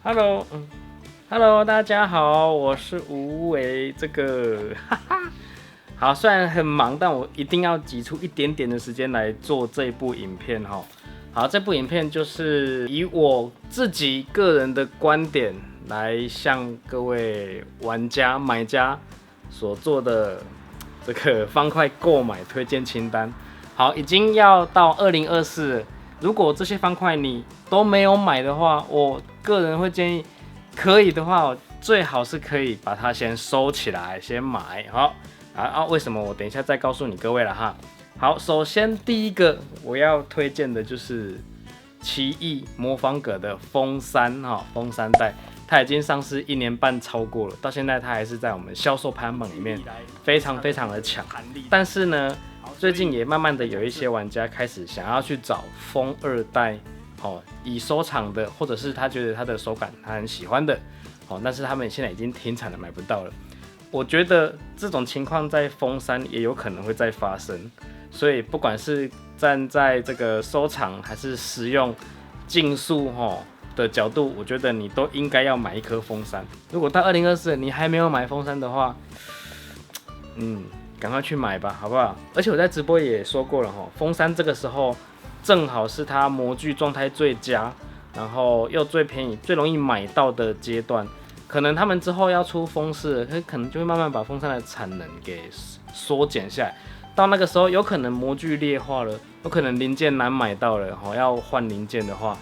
Hello，Hello，大家好，我是吴为。好，虽然很忙，但我一定要挤出一点点的时间来做这部影片哈。好，这部影片就是以我自己个人的观点来向各位玩家、买家所做的这个方块购买推荐清单。好，已经要到2024了。如果这些方块你都没有买的话，我个人会建议，可以的话，最好是可以把它先收起来，先买。好为什么？我等一下再告诉你各位了哈。好，首先第一个我要推荐的就是奇异魔方阁的风三哈，风三代，它已经上市1年半超过了，到现在它还是在我们销售排行榜里面非常的强。但是呢，最近也慢慢的有一些玩家开始想要去找风2代，以收藏的，或者是他觉得他的手感他很喜欢的，但是他们现在已经停产了，买不到了。我觉得这种情况在风三也有可能会再发生，所以不管是站在这个收藏还是实用竞速的角度，我觉得你都应该要买一颗风三。如果到2024你还没有买风三的话，赶快去买吧，好不好？而且我在直播也说过了风三这个时候正好是它模具状态最佳，然后又最便宜、最容易买到的阶段。可能他们之后要出风四了，可能就会慢慢把风三的产能给缩减下来。到那个时候，有可能模具劣化了，有可能零件难买到了，要换零件的话，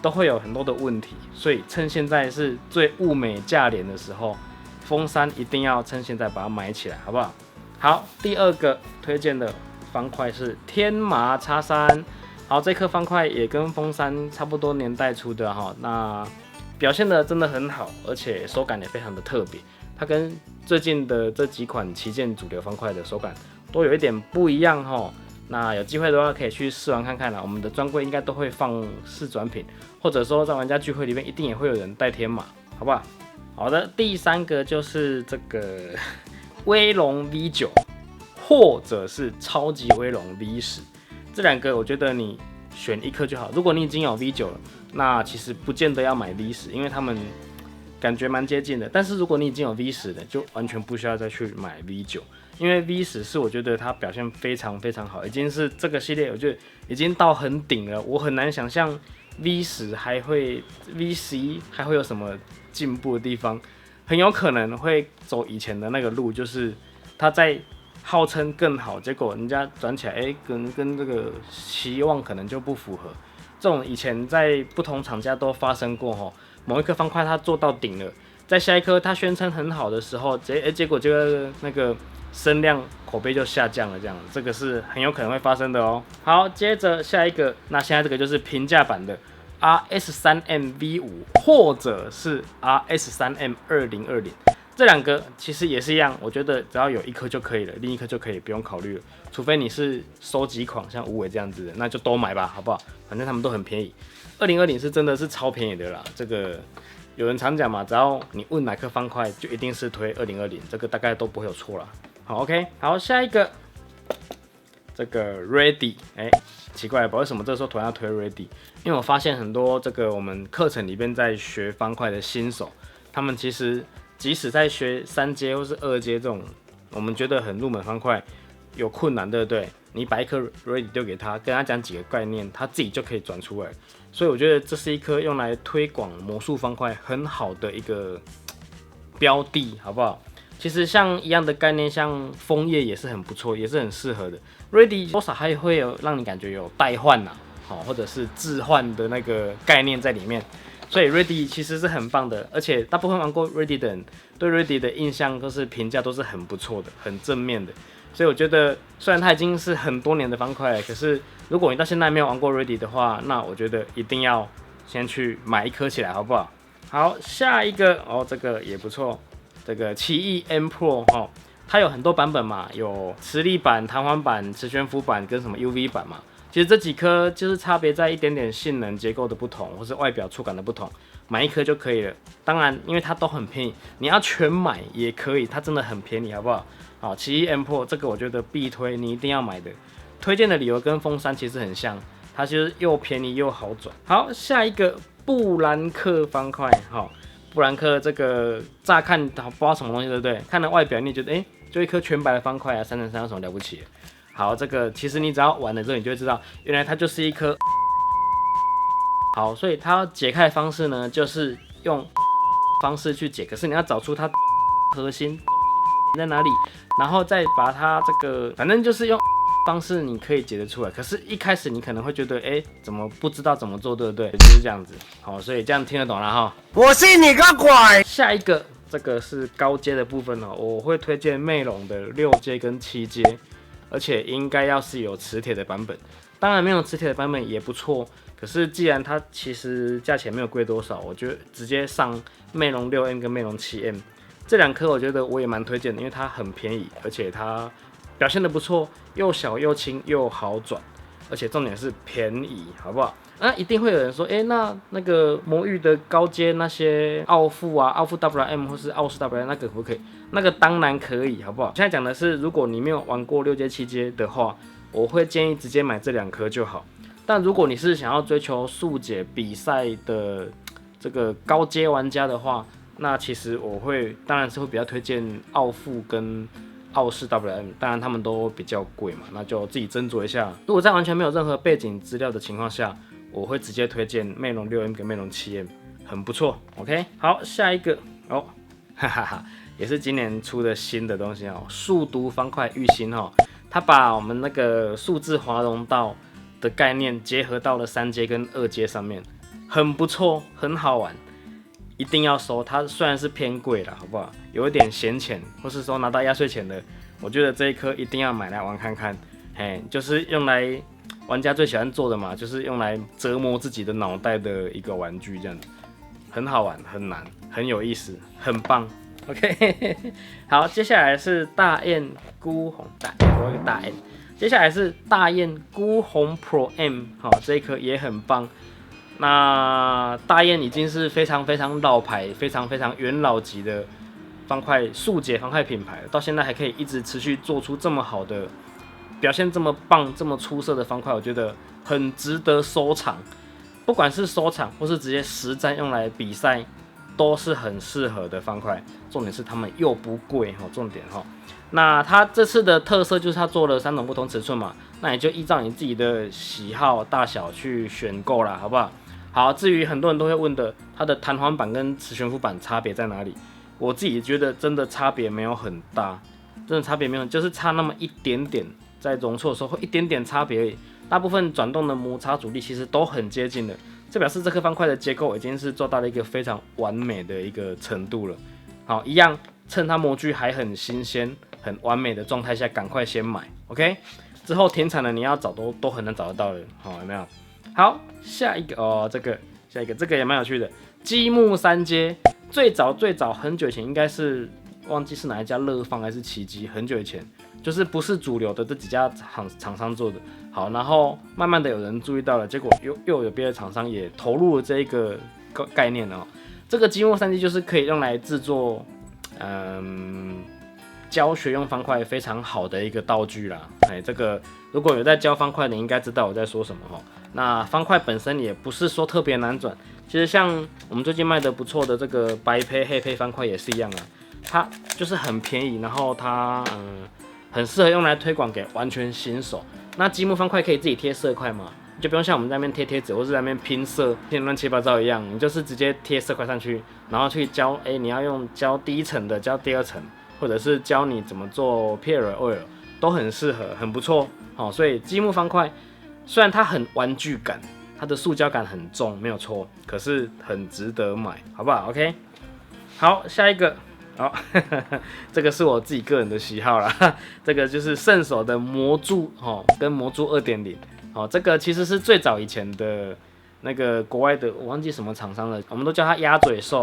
都会有很多的问题。所以趁现在是最物美价廉的时候，风三一定要趁现在把它买起来，好不好？好，第二个推荐的方块是天麻 X3。好，这颗方块也跟风三差不多年代出的哈，那表现的真的很好，而且手感也非常的特别。它跟最近的这几款旗舰主流方块的手感都有一点不一样哈。那有机会的话可以去试玩看看啦。我们的专柜应该都会放试转品，或者说在玩家聚会里面一定也会有人带天麻，好不好？好的，第三个就是这个威龙 V9， 或者是超级威龙 V10， 这两个我觉得你选一颗就好。如果你已经有 V9 了，那其实不见得要买 V10， 因为他们感觉蛮接近的。但是如果你已经有 V10 了，就完全不需要再去买 V9， 因为 V10 是我觉得它表现非常好，已经是这个系列我觉得已经到很顶了。我很难想象 V10 V11 还会有什么进步的地方，很有可能会走以前的那个路，就是它在号称更好，结果人家转起来，跟这个期望可能就不符合。这种以前在不同厂家都发生过某一颗方块它做到顶了，在下一颗它宣称很好的时候，结果这个那个声量口碑就下降了，这个是很有可能会发生的哦。好，接着下一个，那现在这个就是平价版的 RS3M V5， 或者是 RS3M 2020。这两个其实也是一样，我觉得只要有一颗就可以了，另一颗就可以不用考虑了，除非你是收集狂，像无尾这样子的，那就都买吧，好不好？反正他们都很便宜，2020是真的是超便宜的啦。这个有人常讲嘛，只要你问哪颗方块，就一定是推2020，这个大概都不会有错啦。好 ，OK， 好，下一个这个 Ready， 奇怪了吧？为什么这时候突然要推 Ready？ 因为我发现很多这个我们课程里面在学方块的新手，他们其实即使在学3阶或是2阶这种我们觉得很入门方块有困难，对不对？你把一颗 Ready 丢给他，跟他讲几个概念，他自己就可以转出来。所以我觉得这是一颗用来推广魔术方块很好的一个标的，好不好？其实像一样的概念，像枫叶也是很不错，也是很适合的。Ready 多少还会有让你感觉有代换或者是置换的那个概念在里面。所以 Ready 其实是很棒的，而且大部分玩过 Ready 的人对 Ready 的印象都是评价都是很不错的，很正面的。所以我觉得虽然它已经是很多年的方块了，可是如果你到现在没有玩过 Ready 的话，那我觉得一定要先去买一颗起来，好不好？好，下一个这个也不错，这个奇异 M Pro 它有很多版本嘛，有磁力版、弹簧版、磁悬浮版跟什么 UV 版嘛。其实这几颗就是差别在一点点性能结构的不同，或是外表触感的不同，买一颗就可以了。当然，因为它都很便宜，你要全买也可以，它真的很便宜，好不好？好，奇异 M Pro 这个我觉得必推，你一定要买的。推荐的理由跟风三其实很像，它就是又便宜又好转。好，下一个布兰克方块，布兰克这个乍看不知道什么东西，对不对？看了外表你觉得，就一颗全白的方块啊，3×3有什么了不起？好，这个其实你只要玩了之后，你就会知道，原来它就是一颗。好，所以它解开的方式呢，就是用方式去解，可是你要找出它核心在哪里，然后再把它这个，反正就是用方式你可以解得出来。可是，一开始你可能会觉得，怎么不知道怎么做，对不对？就是这样子。好，所以这样听得懂了哈。我信你个鬼！下一个，这个是高阶的部分哦，我会推荐魅龙的6阶跟7阶，而且应该要是有磁铁的版本。当然没有磁铁的版本也不错，可是既然它其实价钱没有贵多少，我就直接上魅龙6M 跟魅龙7M 这2颗，我觉得我也蛮推荐的，因为它很便宜，而且它表现的不错，又小又轻又好转，而且重点是便宜，好不好？那一定会有人说，那个魔域的高阶那些奥付啊，奥付 WM 或是奥斯 WM 那个可不可以？那个当然可以，好不好？现在讲的是，如果你没有玩过6阶7阶的话，我会建议直接买这2颗就好。但如果你是想要追求速解比赛的这个高阶玩家的话，那其实当然是会比较推荐奥付跟奥士 WM， 当然他们都比较贵嘛，那就自己斟酌一下。如果在完全没有任何背景资料的情况下，我会直接推荐魅龙6M 跟魅龙7M， 很不错。OK， 好，下一个哦，也是今年出的新的东西哦，数独方块玉心哦，它把我们那个数字华容道的概念结合到了3阶跟2阶上面，很不错，很好玩。一定要收，它虽然是偏贵啦，好不好？有一点闲钱，或是说拿到压岁钱的，我觉得这一颗一定要买来玩看看。就是用来玩家最喜欢做的嘛，就是用来折磨自己的脑袋的一个玩具，这样子很好玩，很难，很有意思，很棒。OK， 好，接下来是大雁孤红我有个大雁，接下来是大雁孤红 Pro M， 这一颗也很棒。那大雁已经是非常非常老牌、非常非常元老级的方块速解方块品牌了，到现在还可以一直持续做出这么好的表现，这么棒、这么出色的方块，我觉得很值得收藏。不管是收藏或是直接实战用来比赛，都是很适合的方块。重点是它们又不贵，重点哈。那它这次的特色就是它做了3种不同尺寸嘛，那你就依照你自己的喜好大小去选购啦，好不好？好，至于很多人都会问的，它的弹簧板跟磁悬浮板差别在哪里？我自己觉得真的差别没有很大，真的差别没有，就是差那么一点点，在容错的时候会一点点差别而已。大部分转动的摩擦阻力其实都很接近的，这表示这颗方块的结构已经是做到了一个非常完美的一个程度了。好，一样趁它模具还很新鲜、很完美的状态下，赶快先买 ，OK？ 之后停产了你要找都很难找得到的，好，有没有？好，下一个哦，这个也蛮有趣的，积木3阶，最早很久以前应该是忘记是哪一家乐放还是奇迹，很久以前就是不是主流的这几家厂商做的。好，然后慢慢的有人注意到了，结果又有别的厂商也投入了这一个概念哦。这个积木3阶就是可以用来制作教学用方块非常好的一个道具啦。这个如果有在教方块的，你应该知道我在说什么哈。那方块本身也不是说特别难转，其实像我们最近卖的不错的这个白胚黑胚方块也是一样啊，它就是很便宜，然后它很适合用来推广给完全新手。那积木方块可以自己贴色块嘛，你就不用像我们在那边贴贴纸或是在那边拼色拼乱七八糟一样，你就是直接贴色块上去，然后去教你要用教第一层的，教第2层，或者是教你怎么做 Pierre Oil， 都很适合，很不错。好，所以积木方块虽然它很玩具感，它的塑胶感很重，没有错，可是很值得买，好不好 ？OK， 好，下一个，好，这个是我自己个人的喜好啦，这个就是圣手的魔柱跟魔柱 2.0， 这个其实是最早以前的那个国外的，我忘记什么厂商了，我们都叫它鸭嘴兽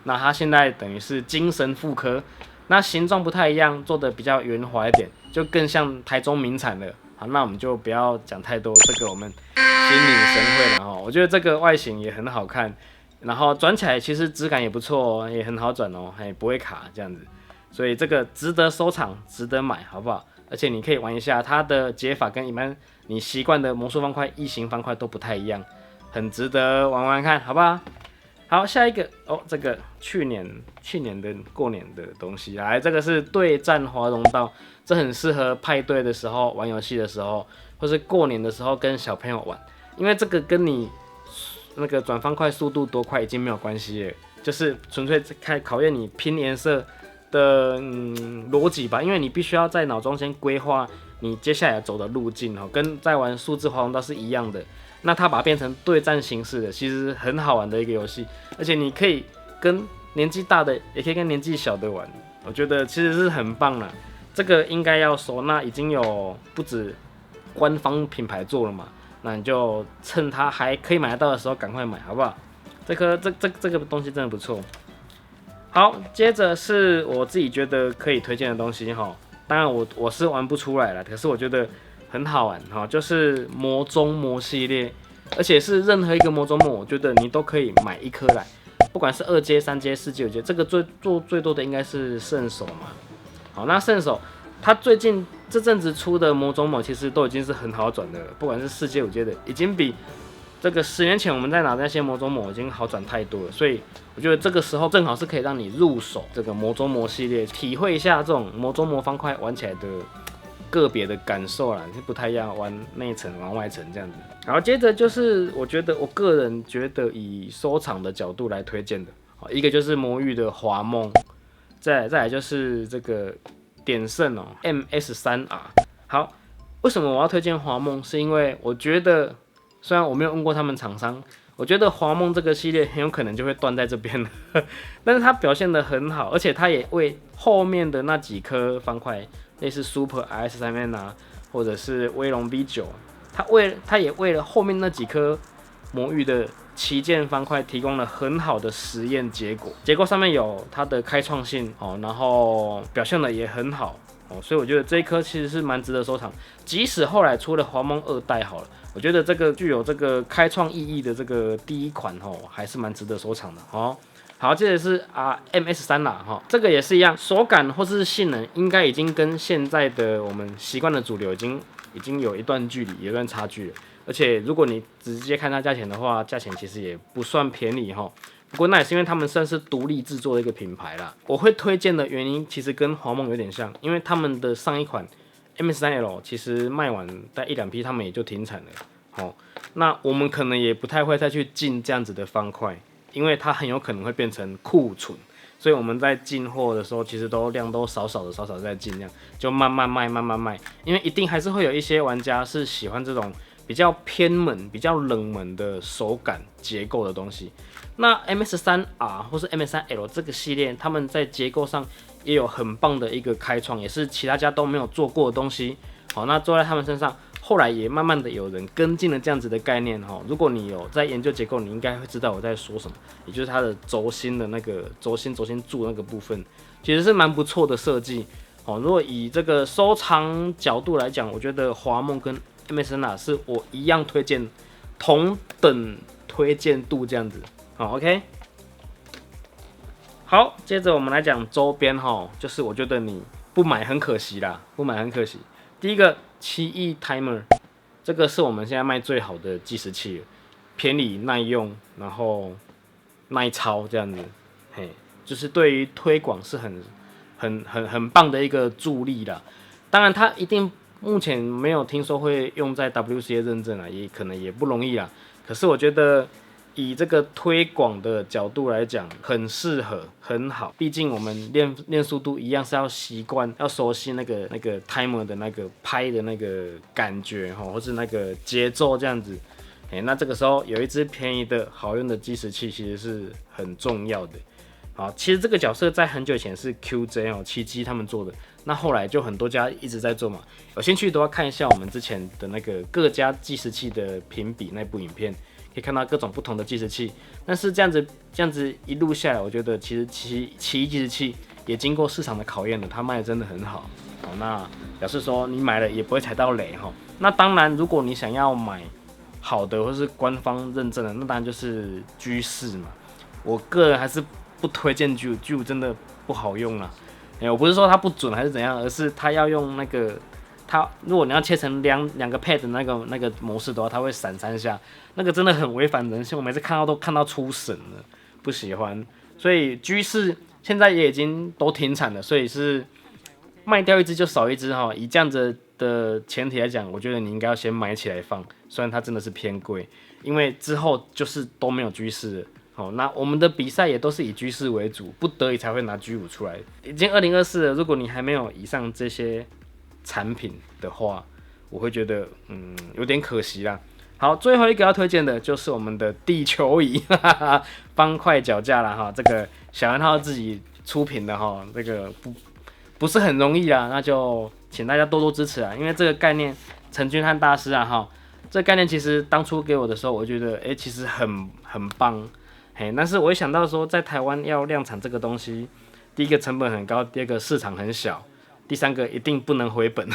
那它现在等于是精神复刻，那形状不太一样，做的比较圆滑一点，就更像台中名产了。好，那我们就不要讲太多，这个我们心领神会了我觉得这个外形也很好看，然后转起来其实质感也不错也很好转还不会卡这样子，所以这个值得收藏，值得买，好不好？而且你可以玩一下它的解法，跟一般你习惯的魔术方块、异形方块都不太一样，很值得玩玩看，好不好？好，下一个哦，这个去年的过年的东西，来，这个是对战华容道，这很适合派对的时候玩游戏的时候，或是过年的时候跟小朋友玩，因为这个跟你那个转方块速度多快已经没有关系了，就是纯粹考验你拼颜色的逻辑吧，因为你必须要在脑中先规划你接下来走的路径哦，跟在玩数字华容道是一样的。那它把它变成对战形式的，其实很好玩的一个游戏，而且你可以跟年纪大的，也可以跟年纪小的玩，我觉得其实是很棒啦。这个应该要收，那已经有不止官方品牌做了嘛，那你就趁它还可以买得到的时候赶快买，好不好？这个东西真的不错。好，接着是我自己觉得可以推荐的东西哈，当然我是玩不出来了，可是我觉得很好玩哈，就是魔中魔系列，而且是任何一个魔中魔，我觉得你都可以买一颗来，不管是2阶、3阶、4阶、5阶，这个做最多的应该是圣手嘛。好，那圣手它最近这阵子出的魔中魔其实都已经是很好转的了，不管是4阶、5阶的，已经比这个10年前我们在拿那些魔中魔已经好转太多了，所以我觉得这个时候正好是可以让你入手这个魔中魔系列，体会一下这种魔中魔方块玩起来的个别的感受啦，是不太一样，玩内层玩外层这样子。然后接着就是我个人觉得以收藏的角度来推荐的，一个就是魔域的华梦，再来就是这个典胜哦 MS3R。好，为什么我要推荐华梦？是因为我觉得虽然我没有问过他们厂商，我觉得华梦这个系列很有可能就会断在这边了，但是它表现得很好，而且它也为后面的那几颗方块，类似 Super RS3N 啊，或者是威龙 V9，它也为了后面那几颗魔域的旗舰方块提供了很好的实验结果，结构上面有它的开创性哦，然后表现的也很好哦，所以我觉得这一颗其实是蛮值得收藏，即使后来出了华梦2代好了。我觉得这个具有这个开创意义的这个第一款哦，还是蛮值得收藏的哦。好，接着是MS3啦哈，这个也是一样，手感或是性能应该已经跟现在的我们习惯的主流已经有一段距离，有一段差距了。而且如果你直接看它价钱的话，价钱其实也不算便宜哈。不过那也是因为他们算是独立制作的一个品牌啦。我会推荐的原因其实跟华梦有点像，因为他们的上一款MS3L 其实卖完大概1-2批，他们也就停产了。好，那我们可能也不太会再去进这样子的方块，因为它很有可能会变成库存，所以我们在进货的时候，其实量都少少的在进量，就慢慢卖，因为一定还是会有一些玩家是喜欢这种比较偏门、比较冷门的手感结构的东西。那 MS3R 或是 MS3L 这个系列，他们在结构上也有很棒的一个开创，也是其他家都没有做过的东西。好，那做在他们身上，后来也慢慢的有人跟进了这样子的概念哈。如果你有在研究结构，你应该会知道我在说什么，也就是它的轴心的那个轴心柱那个部分，其实是蛮不错的设计。好，如果以这个收藏角度来讲，我觉得华梦跟 MSN 是我一样推荐，同等推荐度这样子。好 ，OK。好，接着我们来讲周边哈，就是我觉得你不买很可惜啦，不买很可惜。第一个奇异 Timer， 这个是我们现在卖最好的计时器了，便宜耐用，然后耐操这样子，嘿，就是对于推广是很棒的一个助力啦。当然，它一定目前没有听说会用在 WCA 认证啊，也可能也不容易啦。可是我觉得以这个推广的角度来讲，很适合，很好。毕竟我们练速度一样是要习惯，要熟悉那个 timer 的那个拍的那个感觉哈，或是那个节奏这样子。那这个时候有一支便宜的好用的计时器，其实是很重要的。好，其实这个角色在很久以前是 QJ 哦，7G 他们做的，那后来就很多家一直在做嘛。有兴趣都要看一下我们之前的那个各家计时器的评比那部影片。可以看到各种不同的计时器，但是这样子一路下来，我觉得其实奇异计时器也经过市场的考验了，它卖的真的很好。好，那表示说你买了也不会踩到雷哈。那当然，如果你想要买好的或是官方认证的，那当然就是 G4 嘛。我个人还是不推荐 G5 真的不好用啦。我不是说它不准还是怎样，而是它要用那个它如果你要切成两个 pad 的那个模式的话，它会闪3下，那个真的很违反人性，我每次看到都看到出神了，不喜欢。所以居士现在也已经都停产了，所以是卖掉一只就少一只哈。以这样子的前提来讲，我觉得你应该要先买起来放，虽然它真的是偏贵，因为之后就是都没有居士了。好，那我们的比赛也都是以居士为主，不得已才会拿 G5 出来。已经2024了，如果你还没有以上这些产品的话，我会觉得有点可惜啦。好，最后一个要推荐的就是我们的地球仪，方块脚架啦哈，这个小元浩自己出品的哈，这个不是很容易啦，那就请大家多多支持啊，因为这个概念陈君汉大师啊哈，这个概念其实当初给我的时候，我觉得其实很棒。但是我一想到说，在台湾要量产这个东西，第一个成本很高，第二个市场很小，第三个一定不能回本。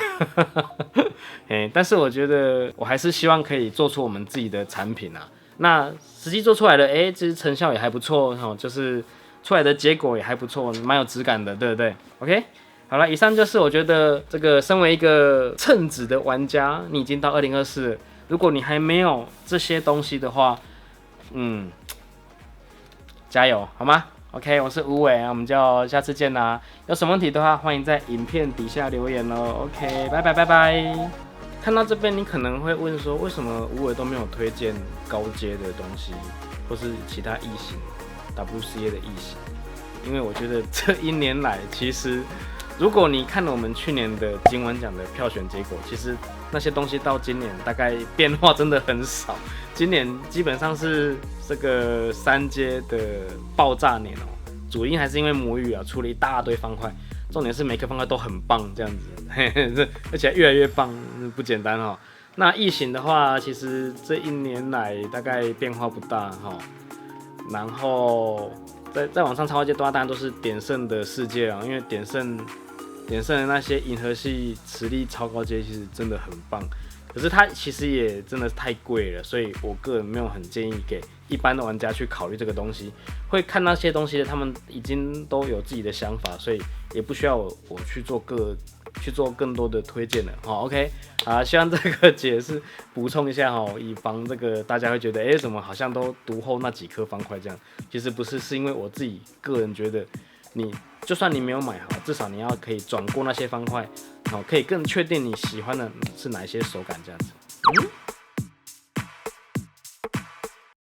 但是我觉得我还是希望可以做出我们自己的产品啊。那实际做出来的，其实成效也还不错，就是出来的结果也还不错，蛮有质感的，对不对 ？OK， 好了，以上就是我觉得这个身为一个称职的玩家，你已经到2024了，如果你还没有这些东西的话，加油，好吗 ？OK， 我是吴伟，我们就下次见啦。有什么问题的话，欢迎在影片底下留言哦。OK， 拜拜拜拜。看到这边，你可能会问说，为什么吴伟都没有推荐高阶的东西，或是其他异形 WCA 的异形？因为我觉得这1年来，其实如果你看了我们去年的金碗奖的票选结果，其实那些东西到今年大概变化真的很少。今年基本上是这个3阶的爆炸年哦，主因还是因为魔域啊出了一大堆方块，重点是每个方块都很棒这样子，而且越来越棒，不简单哦。那异形的话，其实这1年来大概变化不大哈，然后在往上超阶的话，当然都是典胜的世界啊，因为典胜的那些银河系实力超高阶，其实真的很棒。可是它其实也真的太贵了，所以我个人没有很建议给一般的玩家去考虑这个东西。会看那些东西的，他们已经都有自己的想法，所以也不需要我去做更多的推荐了。OK， 希望这个解释补充一下以防这个大家会觉得，怎么好像都读后那几颗方块这样？其实不是，是因为我自己个人觉得，就算你没有买好，至少你要可以转过那些方块，可以更确定你喜欢的是哪一些手感这样子。